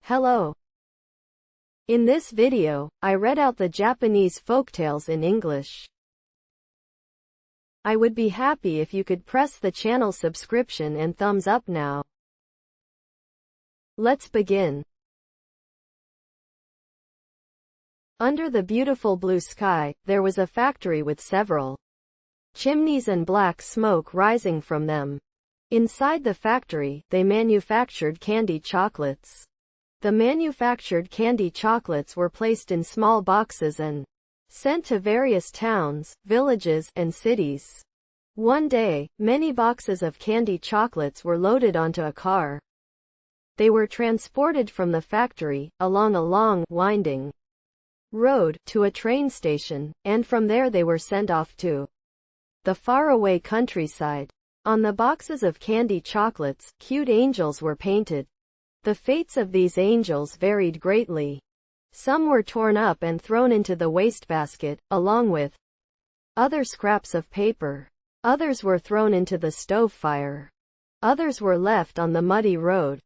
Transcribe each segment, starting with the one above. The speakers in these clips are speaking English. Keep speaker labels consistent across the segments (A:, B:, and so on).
A: Hello. In this video, I read out the Japanese folktales in English. I would be happy if you could press the channel subscription and thumbs up now. Let's begin. Under the beautiful blue sky, there was a factory with several chimneys and black smoke rising from them. Inside the factory, they manufactured candy chocolates. The manufactured candy chocolates were placed in small boxes and sent to various towns, villages, and cities. One day, many boxes of candy chocolates were loaded onto a car. They were transported from the factory, along a long, winding road, to a train station, and from there they were sent off to the faraway countryside. On the boxes of candy chocolates, cute angels were painted. The fates of these angels varied greatly. Some were torn up and thrown into the wastebasket, along with other scraps of paper. Others were thrown into the stove fire. Others were left on the muddy road.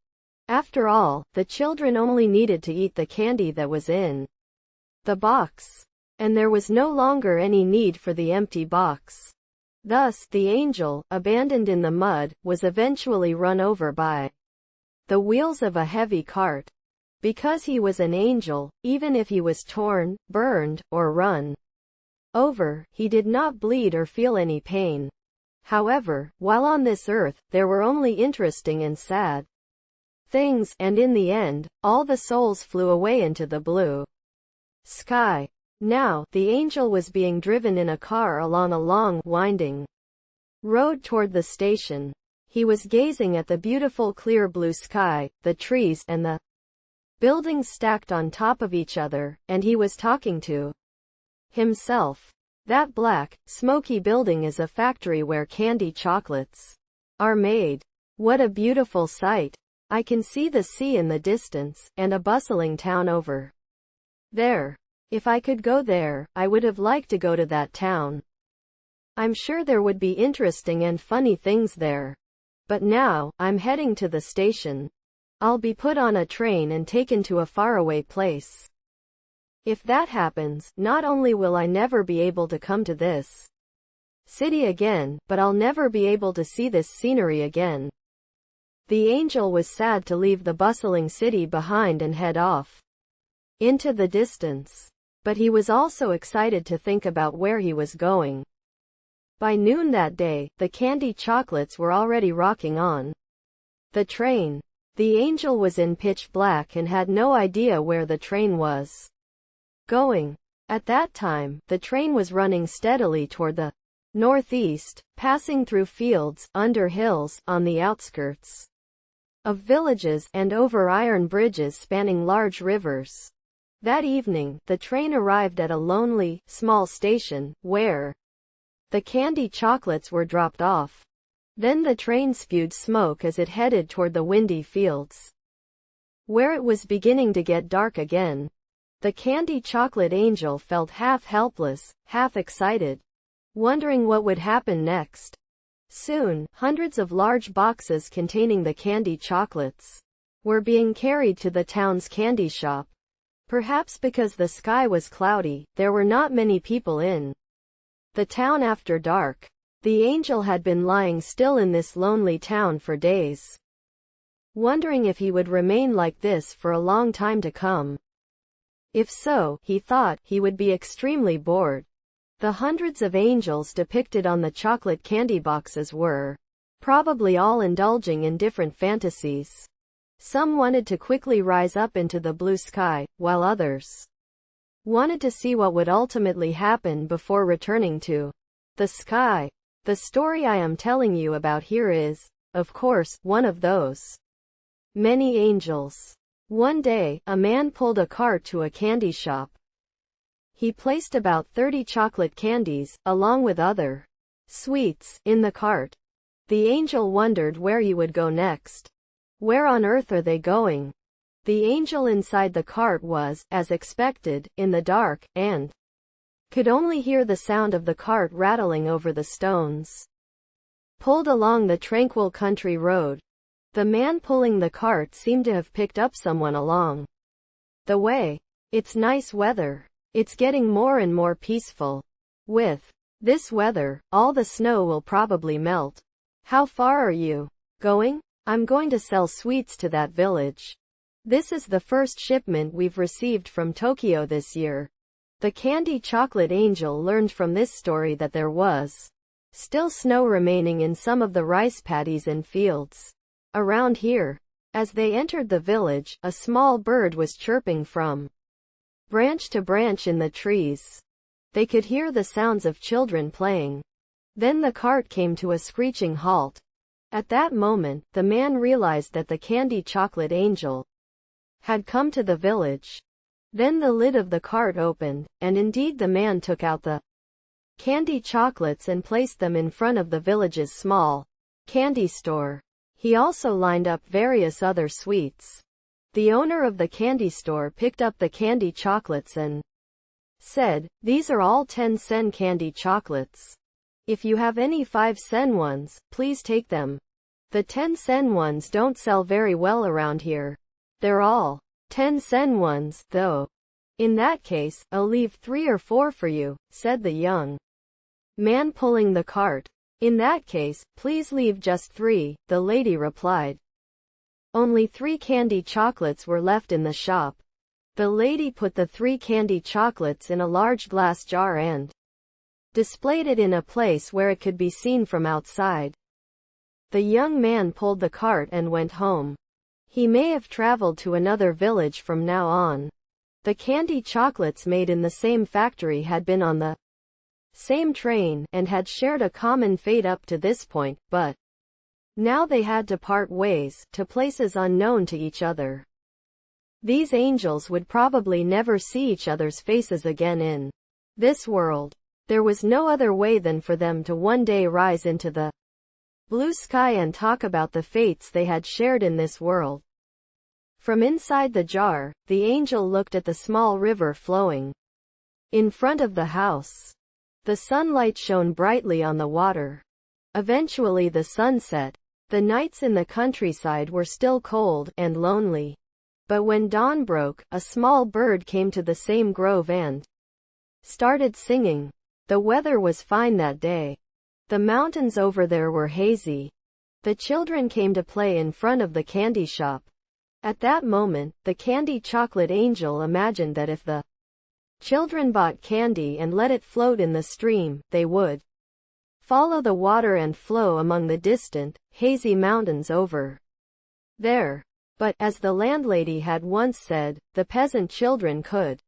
A: After all, the children only needed to eat the candy that was in the box, and there was no longer any need for the empty box. Thus, the angel, abandoned in the mud, was eventually run over by the wheels of a heavy cart. Because he was an angel, even if he was torn, burned, or run over, he did not bleed or feel any pain. However, while on this earth, there were only interesting and sad things, and in the end, all the souls flew away into the blue sky. Now, the angel was being driven in a car along a long, winding road toward the station. He was gazing at the beautiful clear blue sky, the trees, and the buildings stacked on top of each other, and he was talking to himself. That black, smoky building is a factory where candy chocolates are made. What a beautiful sight! I can see the sea in the distance, and a bustling town over there. If I could go there, I would have liked to go to that town. I'm sure there would be interesting and funny things there. But now, I'm heading to the station. I'll be put on a train and taken to a faraway place. If that happens, not only will I never be able to come to this city again, but I'll never be able to see this scenery again. The angel was sad to leave the bustling city behind and head off into the distance. But he was also excited to think about where he was going. By noon that day, the candy chocolates were already rocking on the train. The angel was in pitch black and had no idea where the train was going. At that time, the train was running steadily toward the northeast, passing through fields, under hills, on the outskirts of villages, and over iron bridges spanning large rivers. That evening, the train arrived at a lonely, small station, where the candy chocolates were dropped off. Then the train spewed smoke as it headed toward the windy fields, where it was beginning to get dark again. The candy chocolate angel felt half helpless, half excited, wondering what would happen next. Soon, hundreds of large boxes containing the candy chocolates were being carried to the town's candy shop. Perhaps because the sky was cloudy, there were not many people in the town after dark. The angel had been lying still in this lonely town for days, wondering if he would remain like this for a long time to come. If so, he thought, he would be extremely bored. The hundreds of angels depicted on the chocolate candy boxes were probably all indulging in different fantasies. Some wanted to quickly rise up into the blue sky, while others wanted to see what would ultimately happen before returning to the sky. The story I am telling you about here is, of course, one of those many angels. One day, a man pulled a cart to a candy shop. He placed about 30 chocolate candies, along with other sweets, in the cart. The angel wondered where he would go next. Where on earth are they going? The angel inside the cart was, as expected, in the dark, and could only hear the sound of the cart rattling over the stones pulled along the tranquil country road. The man pulling the cart seemed to have picked up someone along the way. It's nice weather. It's getting more and more peaceful. With this weather, all the snow will probably melt. How far are you going? I'm going to sell sweets to that village. This is the first shipment we've received from Tokyo this year. The candy chocolate angel learned from this story that there was still snow remaining in some of the rice paddies and fields around here. As they entered the village, a small bird was chirping from branch to branch in the trees. They could hear the sounds of children playing. Then the cart came to a screeching halt. At that moment, the man realized that the candy chocolate angel had come to the village. Then the lid of the cart opened, and indeed the man took out the candy chocolates and placed them in front of the village's small candy store. He also lined up various other sweets. The owner of the candy store picked up the candy chocolates and said, "These are all 10-cent candy chocolates. If you have any 5-cent ones, please take them. The 10-cent ones don't sell very well around here. They're all 10-cent ones, though. In that case, I'll leave 3 or 4 for you," said the young man pulling the cart. "In that case, please leave just 3, the lady replied. Only 3 candy chocolates were left in the shop. The lady put the 3 candy chocolates in a large glass jar and displayed it in a place where it could be seen from outside. The young man pulled the cart and went home. He may have traveled to another village from now on. The candy chocolates made in the same factory had been on the same train and had shared a common fate up to this point, but now they had to part ways, to places unknown to each other. These angels would probably never see each other's faces again in this world. There was no other way than for them to one day rise into the blue sky and talk about the fates they had shared in this world. From inside the jar, the angel looked at the small river flowing in front of the house. The sunlight shone brightly on the water. Eventually the sun set. The nights in the countryside were still cold and lonely. But when dawn broke, a small bird came to the same grove and started singing. The weather was fine that day. The mountains over there were hazy. The children came to play in front of the candy shop. At that moment, the candy chocolate angel imagined that if the children bought candy and let it float in the stream, they would follow the water and flow among the distant, hazy mountains over there. But, as the landlady had once said, the peasant children could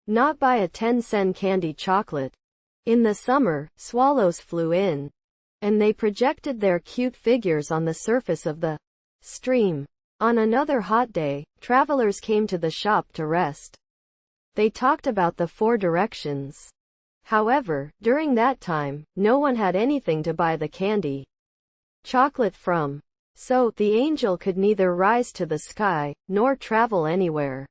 A: not buy a 10-cent candy chocolate. In the summer, swallows flew in, and they projected their cute figures on the surface of the stream. On another hot day, travelers came to the shop to rest. They talked about the 4 directions. However, during that time, no one had anything to buy the candy chocolate from. So, the angel could neither rise to the sky, nor travel anywhere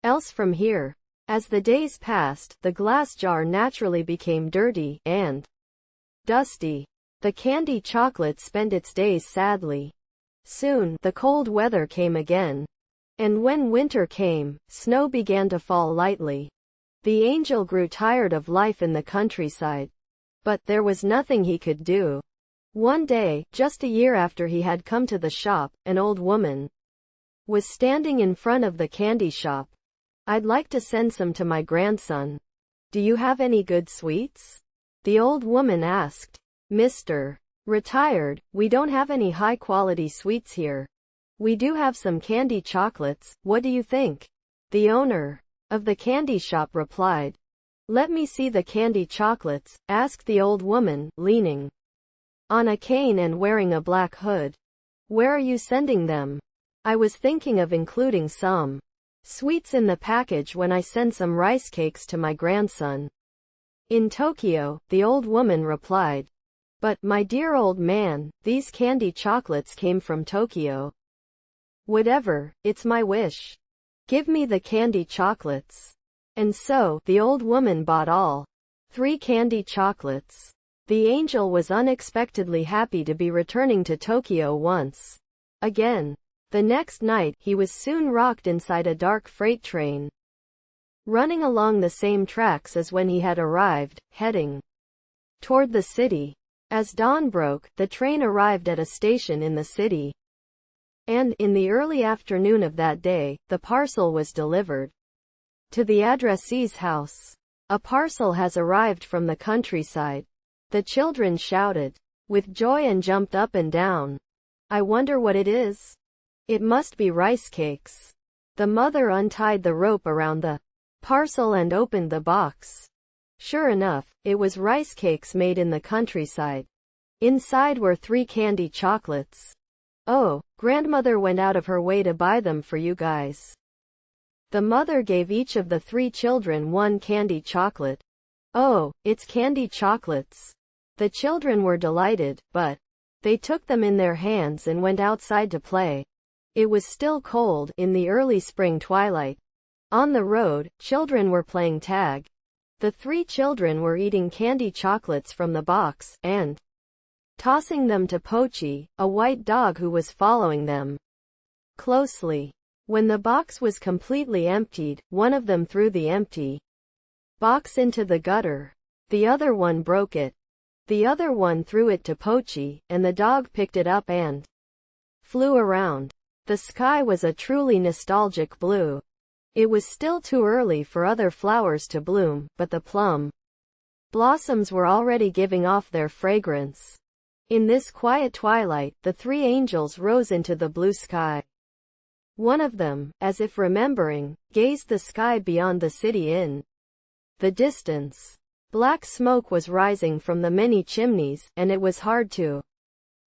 A: else from here. As the days passed, the glass jar naturally became dirty and dusty. The candy chocolate spent its days sadly. Soon, the cold weather came again. And when winter came, snow began to fall lightly. The angel grew tired of life in the countryside. But there was nothing he could do. One day, just a year after he had come to the shop, an old woman was standing in front of the candy shop. "I'd like to send some to my grandson. Do you have any good sweets?" the old woman asked. "Mr. Retired, we don't have any high-quality sweets here. We do have some candy chocolates, what do you think?" the owner of the candy shop replied. "Let me see the candy chocolates," asked the old woman, leaning on a cane and wearing a black hood. "Where are you sending them?" "I was thinking of including some sweets in the package when I send some rice cakes to my grandson in Tokyo," the old woman replied. "But, my dear old man, these candy chocolates came from Tokyo." "Whatever, it's my wish. Give me the candy chocolates." And so, the old woman bought all 3 candy chocolates. The angel was unexpectedly happy to be returning to Tokyo once Again. The next night, he was soon rocked inside a dark freight train, running along the same tracks as when he had arrived, heading toward the city. As dawn broke, the train arrived at a station in the city, and, in the early afternoon of that day, the parcel was delivered to the addressee's house. A parcel has arrived from the countryside. The children shouted with joy and jumped up and down. I wonder what it is. It must be rice cakes. The mother untied the rope around the parcel and opened the box. Sure enough, it was rice cakes made in the countryside. Inside were 3 candy chocolates. Oh, grandmother went out of her way to buy them for you guys. The mother gave each of the 3 children 1 candy chocolate. Oh, it's candy chocolates. The children were delighted, but they took them in their hands and went outside to play. It was still cold, in the early spring twilight. On the road, children were playing tag. The 3 children were eating candy chocolates from the box, and tossing them to Pochi, a white dog who was following them closely. When the box was completely emptied, one of them threw the empty box into the gutter. The other one broke it. The other one threw it to Pochi, and the dog picked it up and flew around. The sky was a truly nostalgic blue. It was still too early for other flowers to bloom, but the plum blossoms were already giving off their fragrance. In this quiet twilight, the 3 angels rose into the blue sky. One of them, as if remembering, gazed the sky beyond the city in the distance. Black smoke was rising from the many chimneys, and it was hard to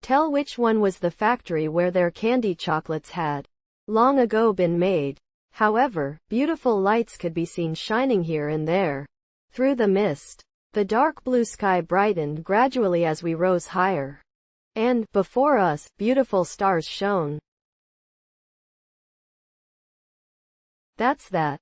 A: tell which one was the factory where their candy chocolates had long ago been made. However, beautiful lights could be seen shining here and there through the mist. The dark blue sky brightened gradually as we rose higher, and, before us, beautiful stars shone. That's that.